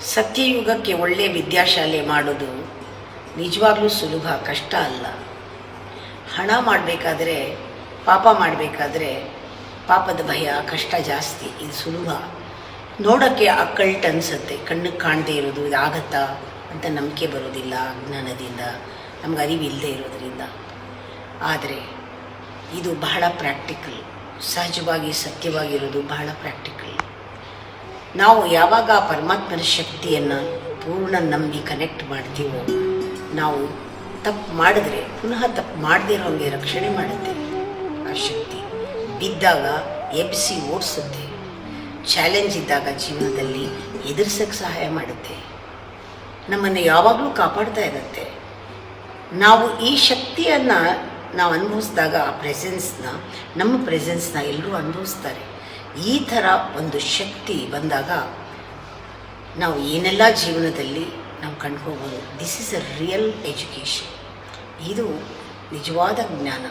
ಸತ್ಯಯುಗಕ್ಕೆ ಒಳ್ಳೆಯ ವಿದ್ಯಾಶಾಲೆ ಮಾಡೋದು ನಿಜವಾಗ್ಲೂ ಸುಲಭ, ಕಷ್ಟ ಅಲ್ಲ. ಹಣ ಮಾಡಬೇಕಾದ್ರೆ, ಪಾಪ ಮಾಡಬೇಕಾದ್ರೆ ಪಾಪದ ಭಯ, ಕಷ್ಟ ಜಾಸ್ತಿ. ಇದು ಸುಲಭ, ನೋಡೋಕ್ಕೆ ಅಕ್ಕಲ್ಟ್ ಅನಿಸುತ್ತೆ. ಕಣ್ಣಿಗೆ ಕಾಣದೇ ಇರೋದು ಇದಾಗತ್ತಾ ಅಂತ ನಂಬಿಕೆ ಬರೋದಿಲ್ಲ, ಅಜ್ಞಾನದಿಂದ, ನಮ್ಗೆ ಅರಿವಿಲ್ಲದೆ ಇರೋದರಿಂದ. ಆದರೆ ಇದು ಬಹಳ ಪ್ರಾಕ್ಟಿಕಲ್, ಸಹಜವಾಗಿ ಸತ್ಯವಾಗಿರೋದು ಬಹಳ ಪ್ರಾಕ್ಟಿಕಲ್. ನಾವು ಯಾವಾಗ ಆ ಪರಮಾತ್ಮನ ಶಕ್ತಿಯನ್ನು ಪೂರ್ಣ ನಂಬಿ ಕನೆಕ್ಟ್ ಮಾಡ್ತೀವೋ, ನಾವು ತಪ್ಪು ಮಾಡಿದ್ರೆ ಪುನಃ ತಪ್ಪು ಮಾಡದೇ ಇರೋಂಗೆ ರಕ್ಷಣೆ ಮಾಡುತ್ತೆ. ಆ ಶಕ್ತಿ ಬಿದ್ದಾಗ ಎಬ್ಬಿಸಿ ಓಡಿಸುತ್ತೆ, ಚಾಲೆಂಜ್ ಇದ್ದಾಗ ಜೀವನದಲ್ಲಿ ಎದುರಿಸೋಕ್ಕೆ ಸಹಾಯ ಮಾಡುತ್ತೆ, ನಮ್ಮನ್ನು ಯಾವಾಗಲೂ ಕಾಪಾಡ್ತಾ ಇರುತ್ತೆ. ನಾವು ಈ ಶಕ್ತಿಯನ್ನು ನಾವು ಅನುಭವಿಸಿದಾಗ ಆ ಪ್ರೆಸೆನ್ಸ್ನ, ನಮ್ಮ ಪ್ರೆಸೆನ್ಸ್ನ ಎಲ್ಲರೂ ಅನುಭವಿಸ್ತಾರೆ. ಈ ಥರ ಒಂದು ಶಕ್ತಿ ಬಂದಾಗ ನಾವು ಏನೆಲ್ಲ ಜೀವನದಲ್ಲಿ ನಾವು ಕಂಡುಕೋಬೋದು. This is a real education. ಇದು ನಿಜವಾದ ಜ್ಞಾನ.